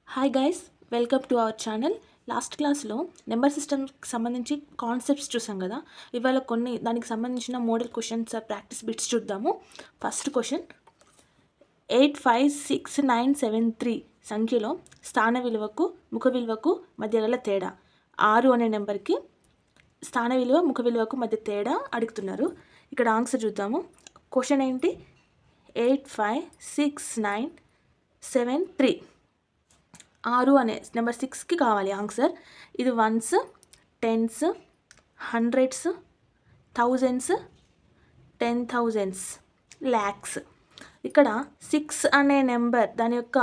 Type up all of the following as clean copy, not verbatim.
Hi guys, welcome to our channel. Last క్లాస్లో number సిస్టమ్కి సంబంధించి కాన్సెప్ట్స్ చూసాం కదా. ఇవాళ కొన్ని దానికి సంబంధించిన మోడల్ క్వశ్చన్స్ ప్రాక్టీస్ బిట్స్ చూద్దాము. ఫస్ట్ క్వశ్చన్, 856973 సంఖ్యలో స్థాన విలువకు ముఖ విలువకు మధ్య గల తేడా. 6 అనే నెంబర్కి స్థాన విలువ ముఖ విలువకు మధ్య తేడా అడుగుతున్నారు. ఇక్కడ ఆన్సర్ చూద్దాము. క్వశ్చన్ ఏంటి? 856973 6 అనే నెంబర్ 6కి కావాలి ఆన్సర్. ఇది ones, tens, hundreds, thousands, 10,000s, lakhs. ఇక్కడ 6 అనే నెంబర్ దాని యొక్క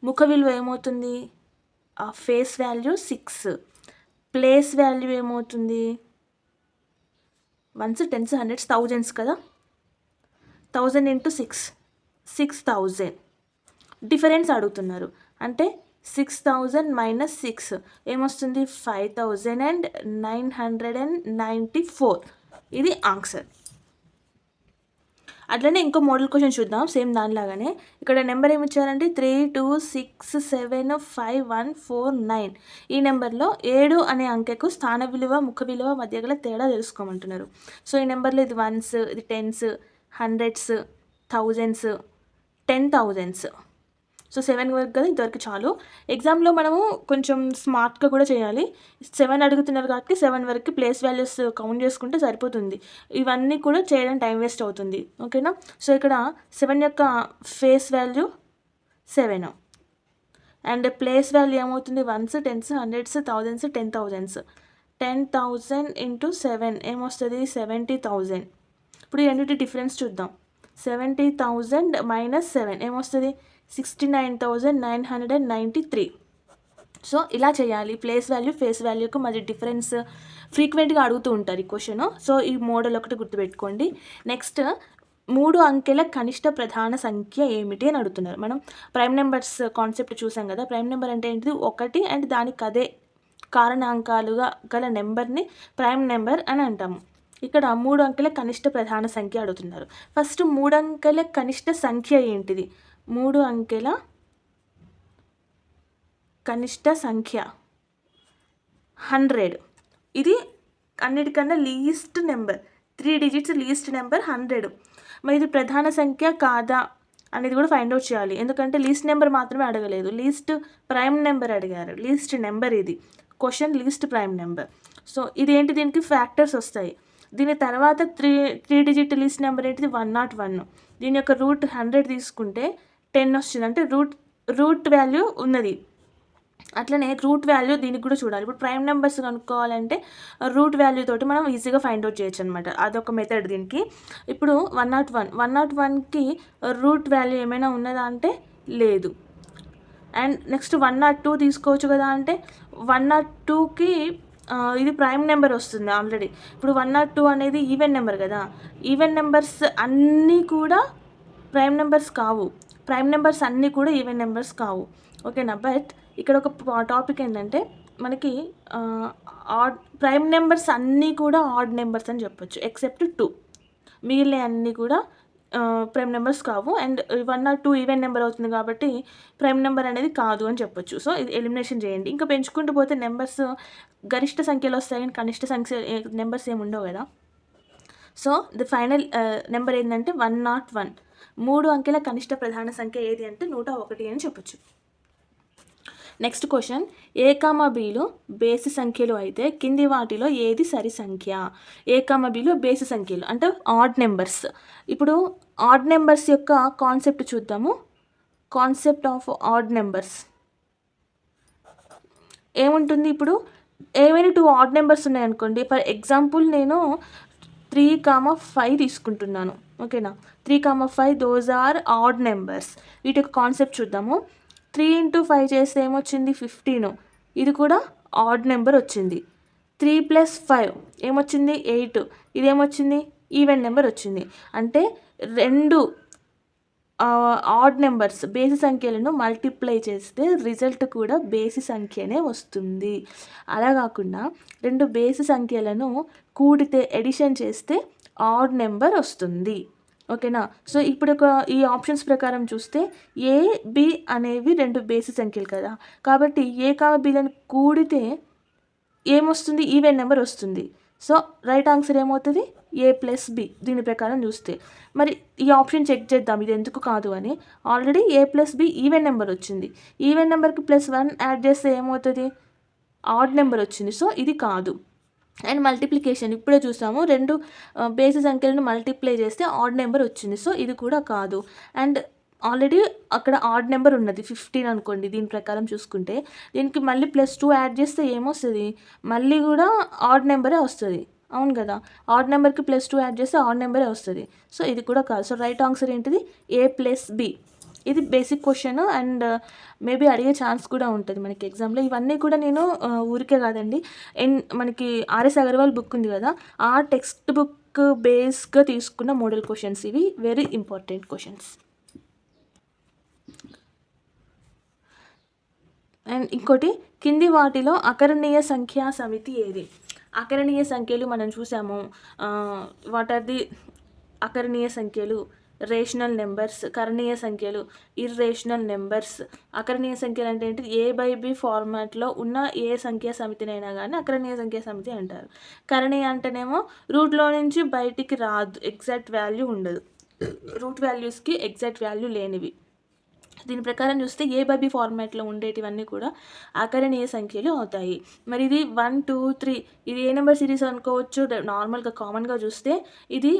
ముఖ విలువ ఏమవుతుంది? ఆ ఫేస్ వాల్యూ 6. ప్లేస్ వాల్యూ ఏమవుతుంది? వన్స్, టెన్స్, హండ్రెడ్స్, థౌజండ్స్ కదా. 1000 ఇంటూ 6, 6000. డిఫరెన్స్ అడుగుతున్నారు అంటే 6000 మైనస్ 6 ఏమొస్తుంది? 5994. ఇది ఆన్సర్. అట్లనే ఇంకో మోడల్ క్వశ్చన్ చూద్దాం. సేమ్ దానిలాగానే ఇక్కడ నెంబర్ ఏమి ఇచ్చారంటే 32675149. ఈ నెంబర్లో 7 అనే అంకెకు స్థాన విలువ ముఖ విలువ మధ్య గల తేడా తెలుసుకోమంటున్నారు. సో ఈ నెంబర్లో ఇది వన్స్, ఇది tense, hundreds, thousands, 10,000s. So 7 వరకు కదా, ఇంతవరకు చాలు. ఎగ్జామ్లో మనము కొంచెం స్మార్ట్గా కూడా చేయాలి. 7 అడుగుతున్నారు కాబట్టి 7 వరకు ప్లేస్ వాల్యూస్ కౌంట్ చేసుకుంటే సరిపోతుంది. ఇవన్నీ కూడా చేయడం టైం వేస్ట్ అవుతుంది. ఓకేనా? సో ఇక్కడ 7 యొక్క face value 7 and place value ఏమవుతుంది? Ones, tens, hundreds, thousands, 10,000s. 10,000 into 7 ఏమొస్తుంది? 70,000. ఇప్పుడు ఈ రెండింటి డిఫరెన్స్ చూద్దాం. 70,000 మైనస్ 7 ఏమొస్తుంది? 69,993. సో ఇలా చేయాలి. ప్లేస్ వాల్యూ ఫేస్ వాల్యూకు మధ్య డిఫరెన్స్ ఫ్రీక్వెంట్గా అడుగుతూ ఉంటారు ఈ క్వశ్చన్. సో ఈ మోడల్ ఒకటి గుర్తుపెట్టుకోండి. నెక్స్ట్, 3 అంకెల కనిష్ట ప్రధాన సంఖ్య ఏమిటి అని అడుగుతున్నారు. మనం ప్రైమ్ నెంబర్స్ కాన్సెప్ట్ చూసాం కదా. ప్రైమ్ నెంబర్ అంటే ఏంటిది? 1 అండ్ దానికి అదే కారణాంకాలుగా గల నెంబర్ని ప్రైమ్ నెంబర్ అని అంటాము. ఇక్కడ 3 అంకెల కనిష్ట ప్రధాన సంఖ్య అడుగుతున్నారు. ఫస్ట్ 3 అంకెల కనిష్ట సంఖ్య ఏంటిది? 3 అంకెల కనిష్ట సంఖ్య 100. ఇది అన్నిటికన్నా least number, 3 digits least number 100. మరి ఇది ప్రధాన సంఖ్య కాదా అనేది కూడా ఫైండ్ అవుట్ చేయాలి. ఎందుకంటే లీస్ట్ నెంబర్ మాత్రమే అడగలేదు, లీస్ట్ ప్రైమ్ నెంబర్ అడిగారు. లీస్ట్ నెంబర్ ఇది question, least prime number. So ఇదేంటి? దీనికి ఫ్యాక్టర్స్ వస్తాయి. దీని తర్వాత 3 digit లీస్ట్ నెంబర్ ఏంటిది? 101. దీని యొక్క రూట్ 100 తీసుకుంటే 10 వస్తుంది. అంటే రూట్ వాల్యూ ఉన్నది. అట్లనే రూట్ వాల్యూ దీనికి కూడా చూడాలి. ఇప్పుడు ప్రైమ్ నెంబర్స్ కనుక్కోవాలంటే రూట్ వాల్యూ తోటి మనం ఈజీగా ఫైండ్ అవుట్ చేయొచ్చు అనమాట. అదొక మెథడ్ దీనికి. ఇప్పుడు 101కి రూట్ వాల్యూ ఏమైనా ఉన్నదా అంటే లేదు. అండ్ నెక్స్ట్ 102 తీసుకోవచ్చు కదా అంటే 102కి ఇది ప్రైమ్ నెంబర్ వస్తుంది ఆల్రెడీ. ఇప్పుడు 102 అనేది ఈవెన్ నెంబర్ కదా. ఈవెన్ నెంబర్స్ అన్నీ కూడా ప్రైమ్ నెంబర్స్ కావు. ప్రైమ్ నెంబర్స్ అన్నీ కూడా ఈవెన్ నెంబర్స్ కావు. ఓకేనా? బట్ ఇక్కడ ఒక టాపిక్ ఏంటంటే మనకి ప్రైమ్ నెంబర్స్ అన్నీ కూడా ఆడ్ నెంబర్స్ అని చెప్పొచ్చు, ఎక్సెప్ట్ 2. మిగిలిన అన్నీ కూడా ప్రైమ్ నెంబర్స్ కావు. అండ్ 102 ఈవెన్ నెంబర్ అవుతుంది కాబట్టి ప్రైమ్ నెంబర్ అనేది కాదు అని చెప్పొచ్చు. సో ఇది ఎలిమినేషన్ చేయండి. ఇంకా పెంచుకుంటూ పోతే నెంబర్స్ గరిష్ట సంఖ్యలో వస్తాయి కానీ కనిష్ట సంఖ్య నెంబర్స్ ఏమి ఉండవు కదా. సో ది ఫైనల్ నెంబర్ ఏంటంటే 101. 3 అంకెల కనిష్ట ప్రధాన సంఖ్య ఏది అంటే 101 అని చెప్పొచ్చు. నెక్స్ట్ క్వశ్చన్, A, Bలో బేసి సంఖ్యలు అయితే కింది వాటిలో ఏది సరి సంఖ్య? A, Bలో బేసి సంఖ్యలు అంటే ఆడ్ నెంబర్స్. ఇప్పుడు ఆడ్ నెంబర్స్ యొక్క కాన్సెప్ట్ చూద్దాము. కాన్సెప్ట్ ఆఫ్ ఆడ్ నెంబర్స్ ఏముంటుంది? ఇప్పుడు ఏమైనా 2 ఆడ్ నెంబర్స్ ఉన్నాయనుకోండి. ఫర్ ఎగ్జాంపుల్ నేను 3,5 తీసుకుంటున్నాను. ఓకేనా? 3,5 దోస్ ఆర్ ఆడ్ నెంబర్స్. వీటి యొక్క కాన్సెప్ట్ చూద్దాము. 3 into 5 చేస్తే ఏమొచ్చింది? 15. ఇది కూడా ఆడ్ నెంబర్ వచ్చింది. 3 + 5 ఏమొచ్చింది? 8. ఇదేమొచ్చింది? ఈవెన్ నెంబర్ వచ్చింది. అంటే 2 ఆడ్ నెంబర్స్ బేసి సంఖ్యలను మల్టిప్లై చేస్తే రిజల్ట్ కూడా బేసి సంఖ్యనే వస్తుంది. అలా కాకుండా 2 బేసి సంఖ్యలను కూడితే ఎడిషన్ చేస్తే ఆడ్ నెంబర్ వస్తుంది. ఓకేనా. సో ఇప్పుడు ఈ ఆప్షన్స్ ప్రకారం చూస్తే ఏ బి అనేవి 2 బేసి సంఖ్యలు కదా, కాబట్టి ఏ బిలను కూడితే ఏమొస్తుంది, ఈవెన్ నెంబర్ వస్తుంది. సో రైట్ ఆన్సర్ ఏమవుతుంది, ఏ ప్లస్ బి. దీని ప్రకారం చూస్తే మరి ఈ ఆప్షన్ చెక్ చేద్దాం ఇది ఎందుకు కాదు అని. Already A plus be even number వచ్చింది, ఈవెన్ నెంబర్కి +1 యాడ్ చేస్తే ఏమవుతుంది, ఆడ్ నెంబర్ వచ్చింది. సో ఇది కాదు. అండ్ మల్టిప్లికేషన్ ఇప్పుడే చూసాము, 2 బేసి సంఖ్యలను మల్టిప్లై చేస్తే ఆడ్ నెంబర్ వచ్చింది. సో ఇది కూడా కాదు. అండ్ ఆల్రెడీ అక్కడ ఆడ్ నెంబర్ ఉన్నది 15 అనుకోండి. దీని ప్రకారం చూసుకుంటే దీనికి మళ్ళీ +2 యాడ్ చేస్తే ఏమొస్తుంది, మళ్ళీ కూడా ఆడ్ నెంబరే వస్తుంది. అవును కదా, ఆడ్ నెంబర్కి +2 యాడ్ చేస్తే ఆడ్ నెంబరే వస్తుంది. సో ఇది కూడా కాదు. సో రైట్ ఆన్సర్ ఏంటిది, ఏ ప్లస్ బి. ఇది బేసిక్ క్వశ్చన్ అండ్ మేబీ అడిగే ఛాన్స్ కూడా ఉంటుంది మనకి ఎగ్జామ్లో. ఇవన్నీ కూడా నేను ఊరికే కాదండి, మనకి ఆర్ఎస్ అగర్వాల్ బుక్ ఉంది కదా, ఆ టెక్స్ట్ బుక్ బేస్గా తీసుకున్న మోడల్ క్వశ్చన్స్ ఇవి, వెరీ ఇంపార్టెంట్ క్వశ్చన్స్. అండ్ ఇంకోటి, కింది వాటిలో అకరణీయ సంఖ్యా సమితి ఏది. అకరణీయ సంఖ్యలు మనం చూసాము, వాట్ ఆర్ ది అకరణీయ సంఖ్యలు, రేషనల్ నెంబర్స్. కరణీయ సంఖ్యలు, ఇర్రేషనల్ నెంబర్స్. అకరణీయ సంఖ్యలు అంటే ఏంటి, A/B ఫార్మాట్లో ఉన్న ఏ సంఖ్యా సమితినైనా కానీ అకరణీయ సంఖ్యా సమితి అంటారు. కరణీయ అంటేనేమో రూట్లో నుంచి బయటికి రాదు, ఎగ్జాక్ట్ వాల్యూ ఉండదు, రూట్ వాల్యూస్కి ఎగ్జాక్ట్ వాల్యూ లేనివి. దీని ప్రకారం చూస్తే A/B ఫార్మాట్లో ఉండేటివన్నీ కూడా అకరణీయ సంఖ్యలు అవుతాయి. మరి ఇది 1, 2, 3 ఇది ఏ నెంబర్ సిరీస్ అనుకోవచ్చు, నార్మల్గా కామన్గా చూస్తే ఇది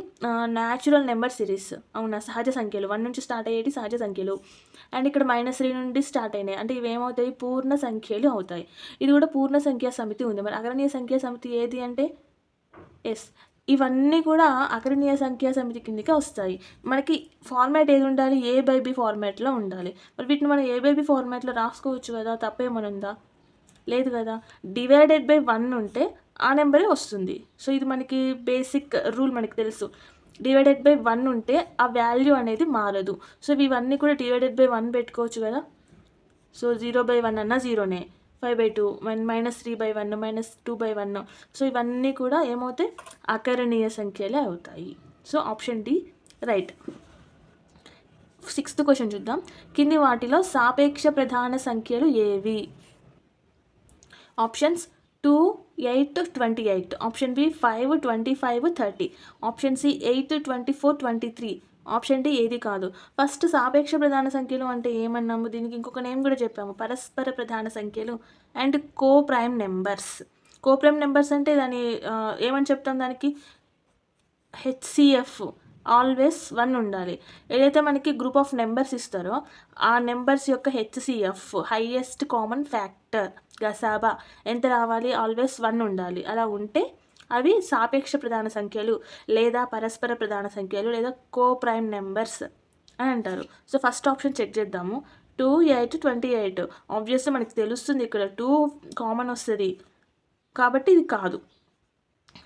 న్యాచురల్ నెంబర్ సిరీస్. అవునా, సహజ సంఖ్యలు 1 నుంచి స్టార్ట్ అయ్యేటి సహజ సంఖ్యలు. అండ్ ఇక్కడ -3 నుండి స్టార్ట్ అయినాయి అంటే ఇవేమవుతాయి, పూర్ణ సంఖ్యలు అవుతాయి. ఇది కూడా పూర్ణ సంఖ్యా సమితి ఉంది. మరి అకరణీయ సంఖ్యా సమితి ఏది అంటే ఎస్. ఇవన్నీ కూడా అకరణీయ సంఖ్యా సమితి కిందకే వస్తాయి. మనకి ఫార్మాట్ ఏది ఉండాలి, A/B ఫార్మాట్లో ఉండాలి. మరి వీటిని మనం A/B ఫార్మాట్లో రాసుకోవచ్చు కదా, తప్పేమని ఉందా, లేదు కదా. ÷ 1 ఉంటే ఆ నెంబరే వస్తుంది. సో ఇది మనకి బేసిక్ రూల్, మనకి తెలుసు. ÷ 1 ఉంటే ఆ వాల్యూ అనేది మారదు. సో ఇవన్నీ కూడా ÷ 1 పెట్టుకోవచ్చు కదా. సో 0/1 అన్నా జీరోనే, 5/2, -3/1, -2/1. సో ఇవన్నీ కూడా ఏమవుతాయి, అకరణీయ సంఖ్యలే అవుతాయి. So option D right. 6th question చూద్దాం. కింది వాటిలో సాపేక్ష ప్రధాన సంఖ్యలు ఏవి. Options 2, 8, 28. Option B 5, 25, 30. Option C 8, 24, 23. Option D ఏది కాదు. ఫస్ట్ సాపేక్ష ప్రధాన సంఖ్యలు అంటే ఏమన్నాము, దీనికి ఇంకొక నేమ్ కూడా చెప్పాము, పరస్పర ప్రధాన సంఖ్యలు and co prime numbers. Co prime numbers అంటే దాని ఏమని చెప్తాం, దానికి HCF, ఆల్వేస్ 1 ఉండాలి. ఏదైతే మనకి గ్రూప్ ఆఫ్ నెంబర్స్ ఇస్తారో ఆ నెంబర్స్ యొక్క HCF, హైయెస్ట్ కామన్ ఫ్యాక్టర్, గసాబా ఎంత రావాలి, ఆల్వేస్ 1 ఉండాలి. అలా ఉంటే అవి సాపేక్ష ప్రధాన సంఖ్యలు లేదా పరస్పర ప్రధాన సంఖ్యలు లేదా కో ప్రైమ్ నెంబర్స్ అని అంటారు. సో ఫస్ట్ ఆప్షన్ చెక్ చేద్దాము. 2, 8, 28. ఆబ్వియస్గా మనకి తెలుస్తుంది ఇక్కడ 2 కామన్ వస్తుంది కాబట్టి ఇది కాదు.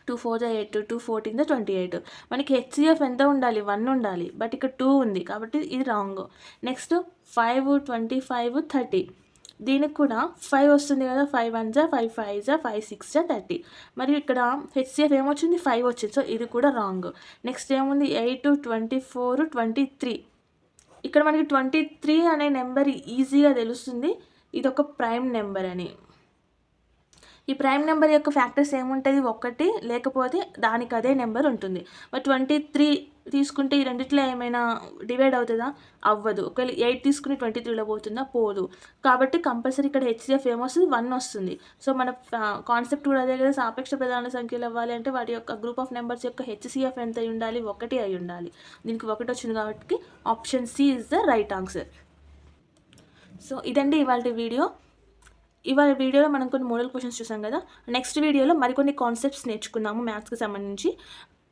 2 4 8, 2 14 28. మనకి HCF ఎంత ఉండాలి, 1 ఉండాలి, బట్ ఇక్కడ 2 ఉంది కాబట్టి ఇది రాంగ్. నెక్స్ట్ 5, 25, 30. దీనికి కూడా 5 వస్తుంది కదా, 5 1 జా 5 5 జా 5 6 జా 30. మరియు ఇక్కడ HCF ఏమొచ్చింది, 5 వచ్చింది. సో ఇది కూడా రాంగ్. నెక్స్ట్ ఏముంది, 8, 24, 23. ఇక్కడ మనకి 23 అనే నెంబర్ ఈజీగా తెలుస్తుంది, ఇది ఒక ప్రైమ్ నెంబర్ అని. ఈ ప్రైమ్ నెంబర్ యొక్క ఫ్యాక్టర్స్ ఏముంటుంది, 1 లేకపోతే దానికి అదే నెంబర్ ఉంటుంది. మరి 23 తీసుకుంటే ఈ రెండిట్లో ఏమైనా డివైడ్ అవుతుందా, అవ్వదు. ఒకవేళ 8 తీసుకుని 23లో పోతుందా, పోదు. కాబట్టి కంపల్సరీ ఇక్కడ HCF ఏమొస్తుంది, 1 వస్తుంది. సో మన కాన్సెప్ట్ కూడా అదే కదా, సాపేక్ష ప్రధాన సంఖ్యలు అవ్వాలి అంటే వాటి యొక్క గ్రూప్ ఆఫ్ నెంబర్స్ యొక్క HCF ఎంత అయి ఉండాలి, 1 అయి ఉండాలి. దీనికి 1 వచ్చింది కాబట్టి option C is the right answer. So ఇదండి ఇవాళ వీడియోలో మనం కొన్ని మోడల్ క్వశ్చన్స్ చూసాం కదా. నెక్స్ట్ వీడియోలో మరికొన్ని కాన్సెప్ట్స్ నేర్చుకున్నాము మ్యాథ్స్కి సంబంధించి.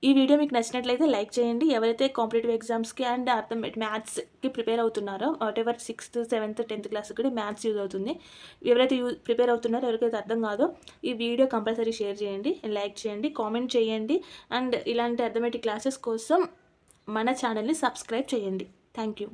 ఈ వీడియో మీకు నచ్చినట్లయితే లైక్ చేయండి. ఎవరైతే కాంపిటేటివ్ ఎగ్జామ్స్కి అండ్ మ్యాథ్స్కి ప్రిపేర్ అవుతున్నారో, whatever 6th, 7th, 10th class కూడా మ్యాథ్స్ యూజ్ అవుతుంది. ఎవరైతే ప్రిపేర్ అవుతున్నారో, ఎవరికైతే అర్థం కాదో ఈ వీడియో కంపల్సరీ షేర్ చేయండి, లైక్ చేయండి, కామెంట్ చేయండి. అండ్ ఇలాంటి అర్థమెటిక్ క్లాసెస్ కోసం మన ఛానల్ని సబ్స్క్రైబ్ చేయండి. Thank you.